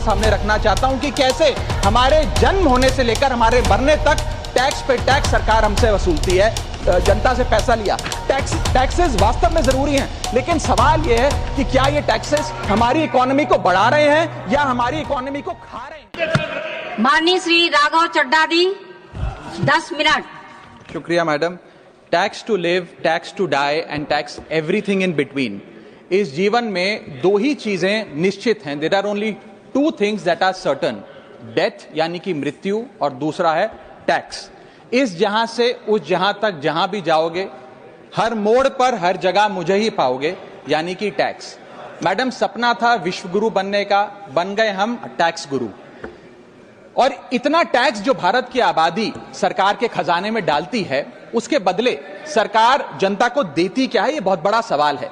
सामने रखना चाहता हूं कि कैसे हमारे जन्म होने से लेकर हमारे मरने तक टैक्स पे टैक्स सरकार हमसे वसूलती है, जनता से पैसा लिया। टैक्सेस वास्तव में जरूरी हैं, लेकिन सवाल यह है कि क्या ये टैक्सेस हमारी इकोनॉमी को बढ़ा रहे हैं या हमारी इकोनॉमी को खा रहे हैं। माननीय श्री राघव चड्ढा जी 10 मिनट। शुक्रिया madam. Tax to live, tax to die and tax everything in between. इस जीवन में दो ही चीजें निश्चित हैं। There are only two things that are certain, death यानी कि मृत्यु, और दूसरा है टैक्स। इस जहां से उस जहां तक जहां भी जाओगे, हर मोड़ पर हर जगह मुझे ही पाओगे, यानी कि टैक्स। मैडम, सपना था विश्व गुरु बनने का, बन गए हम टैक्स गुरु। और इतना टैक्स जो भारत की आबादी सरकार के खजाने में डालती है, उसके बदले सरकार जनता को देती क्या है, यह बहुत बड़ा सवाल है।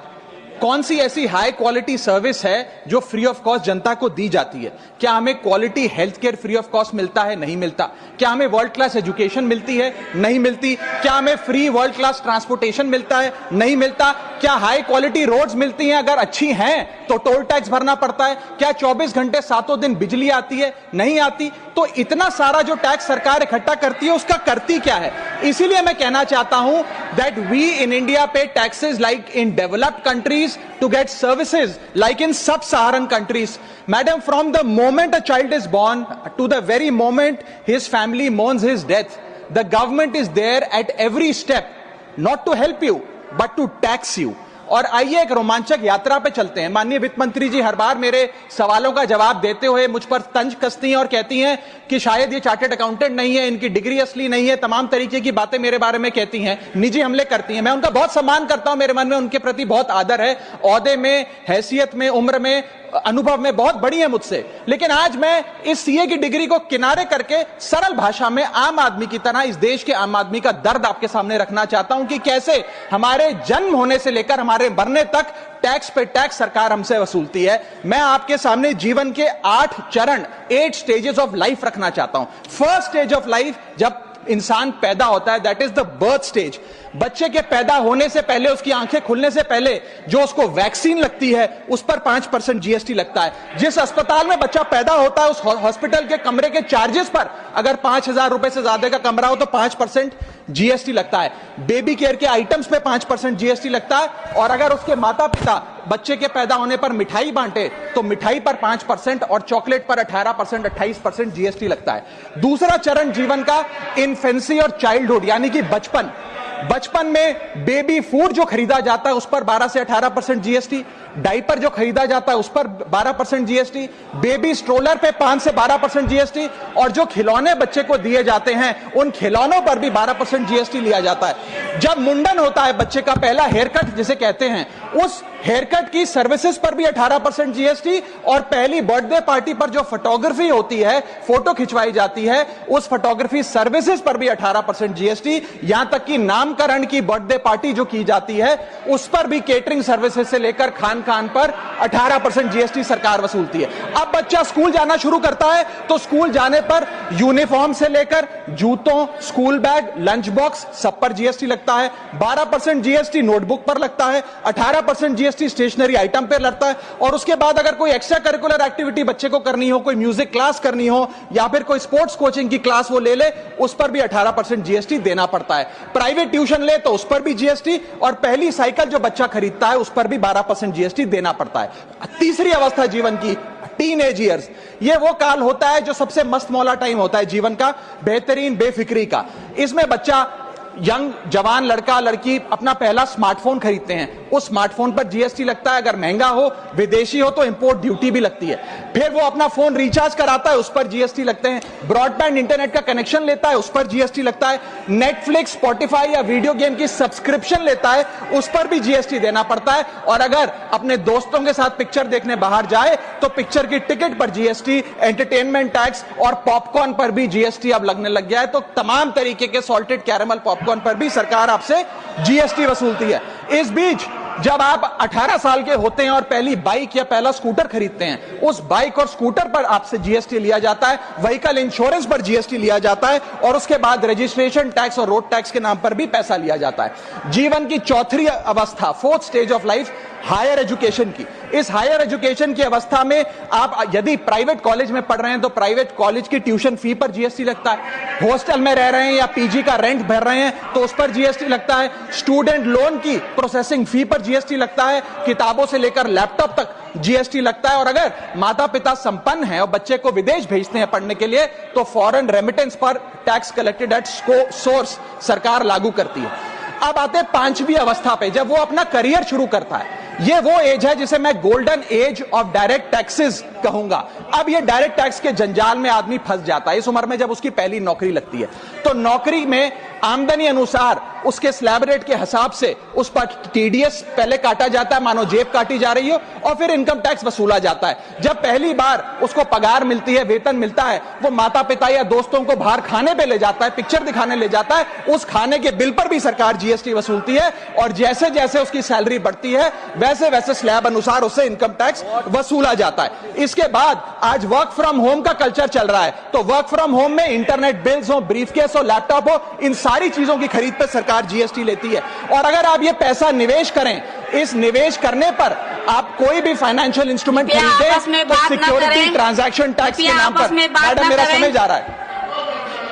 कौन सी ऐसी हाई क्वालिटी सर्विस है जो फ्री ऑफ कॉस्ट जनता को दी जाती है? क्या हमें quality health care free of cost मिलता है? नहीं मिलता। क्या हमें वर्ल्ड क्लास एजुकेशन मिलती है? नहीं मिलती। क्या हमें फ्री वर्ल्ड क्लास ट्रांसपोर्टेशन मिलता है? नहीं मिलता। क्या हाई क्वालिटी रोड्स मिलती हैं? अगर अच्छी हैं तो टोल टैक्स भरना पड़ता है। क्या 24 घंटे सातों दिन बिजली आती है? नहीं आती। तो इतना सारा जो टैक्स सरकार इकट्ठा करती है, उसका करती क्या है? इसीलिए मैं कहना चाहता हूं दैट वी इन इंडिया पे taxes like in developed countries to get services like in sub-Saharan countries. Madam, from the moment a child is born to the very moment his family mourns his death, the government is there at every step, not to help you, but to tax you. और आइए एक रोमांचक यात्रा पे चलते हैं। माननीय वित्त मंत्री जी हर बार मेरे सवालों का जवाब देते हुए मुझ पर तंज कसती हैं और कहती हैं कि शायद ये चार्टर्ड अकाउंटेंट नहीं है, इनकी डिग्री असली नहीं है, तमाम तरीके की बातें मेरे बारे में कहती हैं, निजी हमले करती हैं। मैं उनका बहुत सम्मान करता हूं, मेरे मन में उनके प्रति बहुत आदर है, ओहदे में, हैसियत में, उम्र में, अनुभव में बहुत बड़ी है मुझसे। लेकिन आज मैं इस सीए की डिग्री को किनारे करके सरल भाषा में आम आदमी की तरह इस देश के आम आदमी का दर्द आपके सामने रखना चाहता हूं कि कैसे हमारे जन्म होने से लेकर हमारे मरने तक टैक्स पे टैक्स सरकार हमसे वसूलती है। मैं आपके सामने जीवन के 8 चरण, 8 स्टेजेस ऑफ लाइफ रखना चाहता हूं। फर्स्ट स्टेज ऑफ लाइफ, जब इंसान पैदा होता है, that is the birth stage. बच्चे के पैदा होने से पहले, उसकी आंखें खुलने से पहले जो उसको वैक्सीन लगती है, उस पर 5% जीएसटी लगता है। जिस अस्पताल में बच्चा पैदा होता है, उस हॉस्पिटल के कमरे के चार्जेस पर अगर 5,000 रुपए से ज्यादा का कमरा हो तो 5% जीएसटी लगता है। बेबी केयर के आइटम्स पे 5% जीएसटी लगता है। और अगर उसके माता पिता बच्चे के पैदा होने पर मिठाई बांटे तो मिठाई पर 5% और चॉकलेट पर 18%, 28% जीएसटी लगता है। दूसरा चरण जीवन का इन्फेंसी और चाइल्डहुड, यानी कि बचपन। बचपन में बेबी फूड जो खरीदा जाता है उस पर 12 से 18% जीएसटी, डाइपर जो खरीदा जाता है उस पर 12% जीएसटी, बेबी स्ट्रोलर पे 5 से 12% जीएसटी, और जो खिलौने बच्चे को दिए जाते हैं उन खिलौनों पर भी 12% जीएसटी लिया जाता है। जब मुंडन होता है बच्चे का, पहला हेयर कट जिसे कहते हैं, उस हेयर कट की सर्विसेज पर भी 18% जीएसटी, और पहली बर्थडे पार्टी पर जो फोटोग्राफी होती है, फोटो खिंचवाई जाती है, उस फोटोग्राफी सर्विसेज पर भी 18% जीएसटी। यहां तक कि नामकरण की बर्थडे पार्टी जो की जाती है उस पर भी केटरिंग सर्विसेज से लेकर खान पर 18% जीएसटी सरकार वसूलती है। अब बच्चा स्कूल जाना शुरू करता है तो स्कूल जाने पर यूनिफॉर्म से लेकर जूतों, स्कूल बैग, लंच बॉक्स, सब पर जीएसटी लगता है। 12% जीएसटी नोटबुक पर लगता है, 18% जीएसटी स्टेशनरी आइटम पर लगता है। और उसके बाद अगर कोई एक्स्ट्रा करिकुलर एक्टिविटी बच्चे को करनी हो, कोई म्यूजिक क्लास करनी हो या फिर कोई स्पोर्ट्स कोचिंग की क्लास वो ले ले, उस पर भी 18% जीएसटी देना पड़ता है। प्राइवेट ट्यूशन ले तो उस पर भी जीएसटी, और पहली साइकिल जो बच्चा खरीदता है उस पर भी 12% जीएसटी देना पड़ता है। तीसरी अवस्था जीवन की, टीनेज ईयर्स, ये वो काल होता है जो सबसे मस्त मौला टाइम होता है जीवन का, बेहतरीन बेफिक्री का। इसमें बच्चा, यंग जवान लड़का लड़की अपना पहला स्मार्टफोन खरीदते हैं। उस स्मार्टफोन पर जीएसटी लगता है, अगर महंगा हो, विदेशी हो तो इंपोर्ट ड्यूटी भी लगती है। फिर वो अपना फोन रिचार्ज कराता है, उस पर जीएसटी लगते हैं। ब्रॉडबैंड इंटरनेट का कनेक्शन लेता है, उस पर जीएसटी लगता है। नेटफ्लिक्स, स्पॉटिफाई या वीडियो गेम की सब्सक्रिप्शन लेता है, उस पर भी जीएसटी देना पड़ता है। और अगर अपने दोस्तों के साथ पिक्चर देखने बाहर जाए तो पिक्चर की टिकट पर जीएसटी, एंटरटेनमेंट टैक्स और पॉपकॉर्न पर भी जीएसटी अब लगने लग गया है। तो तमाम तरीके के सॉल्टेड कैरेमल पॉपकॉर्न पर भी सरकार आपसे जीएसटी वसूलती है। इस बीच जब आप 18 साल के होते हैं और पहली बाइक या पहला स्कूटर खरीदते हैं, उस बाइक और स्कूटर पर आपसे जीएसटी लिया जाता है, व्हीकल इंश्योरेंस पर जीएसटी लिया जाता है, और उसके बाद रजिस्ट्रेशन टैक्स और रोड टैक्स के नाम पर भी पैसा लिया जाता है। जीवन की चौथी अवस्था, fourth stage of life, higher education की। इस हायर एजुकेशन की अवस्था में आप यदि प्राइवेट कॉलेज में पढ़ रहे हैं तो प्राइवेट कॉलेज की ट्यूशन फी पर जीएसटी लगता है, हॉस्टल में रह रहे हैं या पीजी का रेंट भर रहे हैं तो उस पर जीएसटी लगता है, स्टूडेंट लोन की प्रोसेसिंग फी पर जीएसटी लगता है, किताबों से लेकर लैपटॉप तक जीएसटी लगता है, और अगर माता पिता संपन्न हैं और बच्चे को विदेश भेजते हैं पढ़ने के लिए तो फॉरेन रेमिटेंस पर टैक्स कलेक्टेड एट सोर्स सरकार लागू करती है। अब आते हैं पांचवी अवस्था पे, जब वो अपना करियर शुरू करता है। ये वो एज है जिसे मैं golden age of direct taxes कहूंगा। अब ये डायरेक्ट टैक्स के जंजाल में आदमी फंस जाता है इस उम्र में, जब उसकी पहली नौकरी लगती है तो नौकरी में आमदनी अनुसार उसके स्लैब रेट के हिसाब से उस पर टीडीएस पहले काटा जाता है, मानो जेब काटी जा रही हो, और फिर इनकम टैक्स वसूला जाता है। जब पहली बार उसको पगार मिलती है, वेतन मिलता है, वो माता पिता या दोस्तों को बाहर खाने पे ले जाता है, पिक्चर दिखाने ले जाता है, उस खाने के बिल पर भी सरकार जीएसटी वसूलती है, और जैसे जैसे उसकी सैलरी बढ़ती है वैसे वैसे स्लैब अनुसार उससे इनकम टैक्स वसूला जाता है। इसके बाद आज वर्क फ्रॉम होम का कल्चर चल रहा है, तो वर्क फ्रॉम होम में इंटरनेट बिल्स हो, ब्रीफकेस हो, लैपटॉप हो, इन सारी चीजों की खरीद पर सरकार जीएसटी लेती है। और अगर आप ये पैसा निवेश करें, इस निवेश करने पर आप कोई भी फाइनेंशियल इंस्ट्रूमेंट खरीदें तो सिक्योरिटी ट्रांजैक्शन टैक्स के नाम पर, मैडम मेरा समय जा रहा है,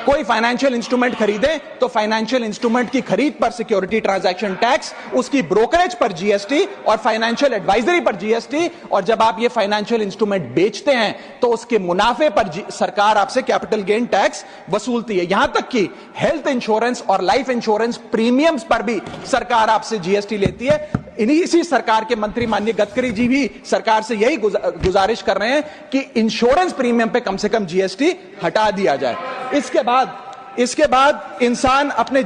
कोई फाइनेंशियल इंस्ट्रूमेंट खरीदें तो फाइनेंशियल इंस्ट्रूमेंट की खरीद पर सिक्योरिटी ट्रांजैक्शन टैक्स, उसकी ब्रोकरेज पर जीएसटी और फाइनेंशियल एडवाइजरी पर जीएसटी, और जब आप ये फाइनेंशियल इंस्ट्रूमेंट बेचते हैं तो उसके मुनाफे पर सरकार आपसे कैपिटल गेन टैक्स वसूलती है। यहां तक कि हेल्थ इंश्योरेंस और लाइफ इंश्योरेंस प्रीमियम्स पर भी सरकार आपसे जीएसटी लेती है। इसी सरकार के मंत्री माननीय गडकरी जी भी सरकार से यही गुजारिश कर रहे हैं कि इंश्योरेंस प्रीमियम पे कम से कम जीएसटी हटा दिया जाए। इसके बाद इंसान अपने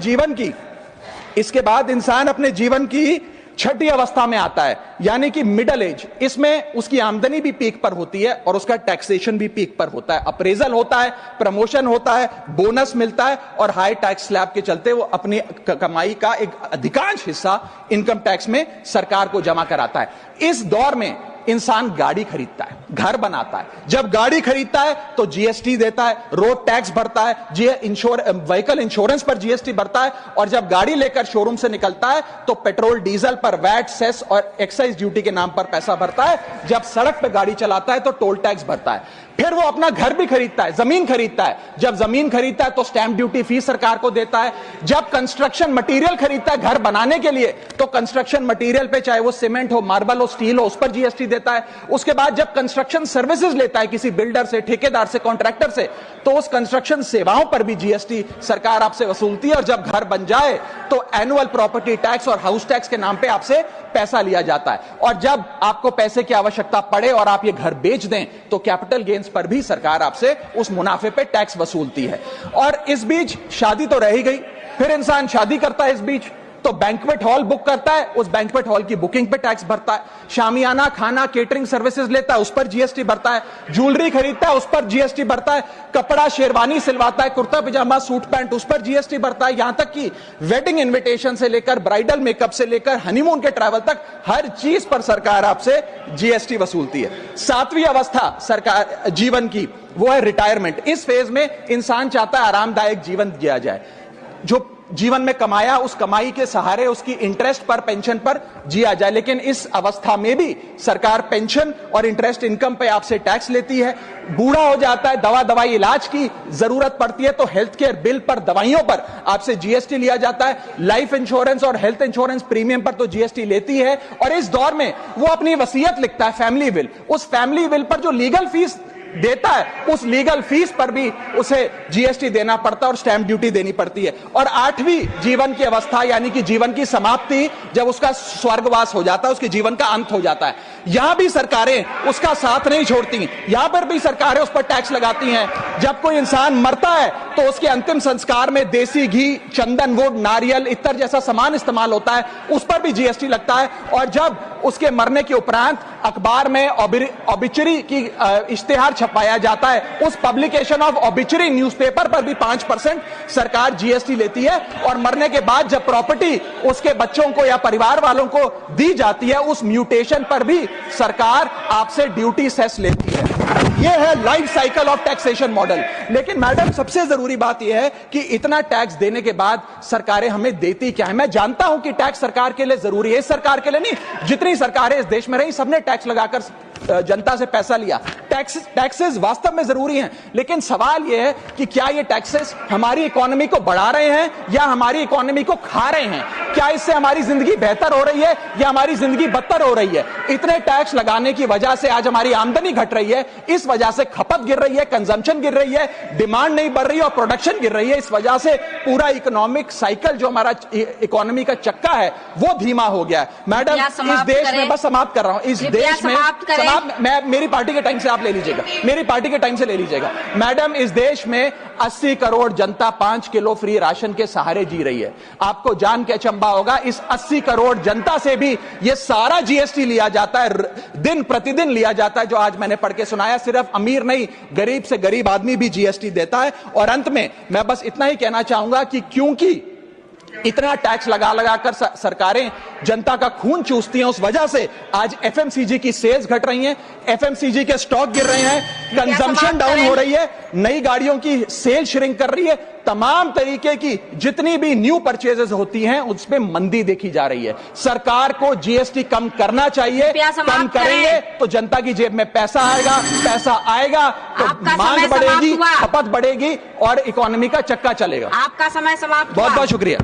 जीवन की छठी अवस्था में आता है, यानी कि मिडिल एज। इसमें उसकी आमदनी भी पीक पर होती है और उसका टैक्सेशन भी पीक पर होता है, अप्रेजल होता है, प्रमोशन होता है, बोनस मिलता है, और हाई टैक्स स्लैब के चलते वो अपनी कमाई का एक अधिकांश हिस्सा इनकम टैक्स में सरकार को जमा कराता है। इस दौर में इंसान गाड़ी खरीदता है, घर बनाता है, जब गाड़ी खरीदता है तो जीएसटी देता है, रोड टैक्स भरता है, व्हीकल इंश्योरेंस पर जीएसटी भरता है, और जब गाड़ी लेकर शोरूम से निकलता है तो पेट्रोल डीजल पर वैट, सेस और एक्साइज ड्यूटी के नाम पर पैसा भरता है, जब सड़क पर गाड़ी चलाता है तो टोल टैक्स भरता है। फिर वो अपना घर भी खरीदता है, जमीन खरीदता है, जब जमीन खरीदता है तो स्टैंप ड्यूटी फीस सरकार को देता है। जब कंस्ट्रक्शन मटेरियल खरीदता है घर बनाने के लिए तो कंस्ट्रक्शन मटेरियल पे, चाहे वो सीमेंट हो, मार्बल हो, स्टील हो, उस पर जीएसटी देता है। उसके बाद जब कंस्ट्रक्शन सर्विसेज लेता है किसी बिल्डर से, ठेकेदार से, कॉन्ट्रैक्टर से, तो उस कंस्ट्रक्शन सेवाओं पर भी जीएसटी सरकार आपसे वसूलती है। और जब घर बन जाए तो एनुअल प्रॉपर्टी टैक्स और हाउस टैक्स के नाम पे आपसे पैसा लिया जाता है। और जब आपको पैसे की आवश्यकता पड़े और आप ये घर बेच दें तो कैपिटल गेन्स पर भी सरकार आपसे उस मुनाफे पे टैक्स वसूलती है। और इस बीच शादी तो रह ही गई, फिर इंसान शादी करता है, इस बीच तो बैंक्वेट हॉल बुक करता है, उस बैंक्वेट हॉल की बुकिंग पे टैक्स भरता है, शामियाना, खाना, केटरिंग सर्विसेज लेता है, उस पर जीएसटी भरता है, ज्वेलरी खरीदता है, उस पर जीएसटी भरता है, कपड़ा शेरवानी सिलवाता है, कुर्ता पजामा, सूट पैंट, उस पर जीएसटी भरता है, यहां तक कि वेडिंग इनविटेशन से लेकर ब्राइडल मेकअप से लेकर हनीमून के ट्रैवल तक हर चीज पर सरकार आपसे जीएसटी वसूलती है। सातवीं अवस्था सरकार जीवन की वो है रिटायरमेंट। इस फेज में इंसान चाहता है आरामदायक जीवन जिया जाए, जो जीवन में कमाया उस कमाई के सहारे उसकी इंटरेस्ट पर, पेंशन पर जिया जाए। लेकिन इस अवस्था में भी सरकार पेंशन और इंटरेस्ट इनकम पे आपसे टैक्स लेती है। बूढ़ा हो जाता है, दवाई इलाज की जरूरत पड़ती है तो हेल्थ केयर बिल पर, दवाइयों पर आपसे जीएसटी लिया जाता है। लाइफ इंश्योरेंस और हेल्थ इंश्योरेंस प्रीमियम पर तो जीएसटी लेती है। और इस दौर में वो अपनी वसीयत लिखता है, फैमिली विल, उस फैमिली विल पर जो लीगल फीस देता है उस लीगल फीस पर भी उसे जीएसटी देना पड़ता है और स्टैंप ड्यूटी देनी पड़ती है। और आठवीं जीवन की अवस्था यानी कि जीवन की समाप्ति, जब उसका स्वर्गवास हो जाता है, उसके जीवन का अंत हो जाता है, यहां भी सरकारें उसका साथ नहीं छोड़ती, यहां पर भी सरकारें उस पर टैक्स लगाती हैं। जब कोई इंसान मरता है तो उसके अंतिम संस्कार में देसी घी, चंदन, वुड, नारियल, इत्तर जैसा सामान इस्तेमाल होता है, उस पर भी जीएसटी लगता है। और जब उसके मरने के उपरांत अखबार में ऑबिचरी की इश्तेहार छपाया जाता है, उस पब्लिकेशन ऑफ ऑबिचरी न्यूज़पेपर पर भी 5% सरकार जीएसटी लेती है। और मरने के बाद जब प्रॉपर्टी उसके बच्चों को या परिवार वालों को दी जाती है, उस म्यूटेशन पर भी सरकार आपसे ड्यूटी सेस लेती है। ये है life cycle of taxation model. लेकिन मैडम सबसे जरूरी बात यह है कि इतना टैक्स देने के बाद सरकारें हमें देती क्या है। मैं जानता हूं कि टैक्स सरकार के लिए जरूरी है, इस सरकार के लिए नहीं, जितनी सरकारें इस देश में रही सबने टैक्स लगाकर जनता से पैसा लिया। टैक्सेस वास्तव में जरूरी हैं, लेकिन सवाल यह है कि क्या ये टैक्सेस हमारी इकोनॉमी को बढ़ा रहे हैं या हमारी इकोनॉमी को खा रहे हैं? क्या इससे हमारी जिंदगी बेहतर हो रही है या हमारी जिंदगी बदतर हो रही है? इतने टैक्स लगाने की वजह से आज हमारी आमदनी घट रही है, इस वजह से खपत गिर रही है, कंजम्पशन गिर रही है, डिमांड नहीं बढ़ रही है और प्रोडक्शन गिर रही है। इस वजह से पूरा इकोनॉमिक साइकिल जो हमारा इकोनॉमी का चक्का है वो धीमा हो गया है। मैडम इस देश में, बस समाप्त कर रहा हूं, इस देश में मैं मेरी पार्टी के टाइम से आप ले लीजिएगा, मेरी पार्टी के टाइम से ले लीजिएगा। मैडम इस देश में 80 करोड़ जनता 5 किलो फ्री राशन के सहारे जी रही है। आपको जान के अचंभा होगा, इस 80 करोड़ जनता से भी ये सारा जीएसटी लिया जाता है, दिन प्रतिदिन लिया जाता है, जो आज मैंने पढ़ के सुनाया। सिर्फ अमीर नहीं, गरीब से गरीब आदमी भी जीएसटी देता है। और अंत में मैं बस इतना ही कहना चाहूंगा कि क्योंकि इतना टैक्स लगा लगाकर सरकारें जनता का खून चूसती हैं, उस वजह से आज एफएमसीजी की सेल्स घट रही हैं, एफएमसीजी के स्टॉक गिर रहे हैं, कंजम्पशन डाउन हो रही है, नई गाड़ियों की सेल श्रिंक कर रही है, तमाम तरीके की जितनी भी न्यू परचेजेस होती हैं उस पे मंदी देखी जा रही है। सरकार को जीएसटी कम करना चाहिए, कम करेंगे तो जनता की जेब में पैसा आएगा तो मांग बढ़ेगी, खपत बढ़ेगी और इकोनॉमी का चक्का चलेगा। आपका समय समाप्त। बहुत बहुत शुक्रिया।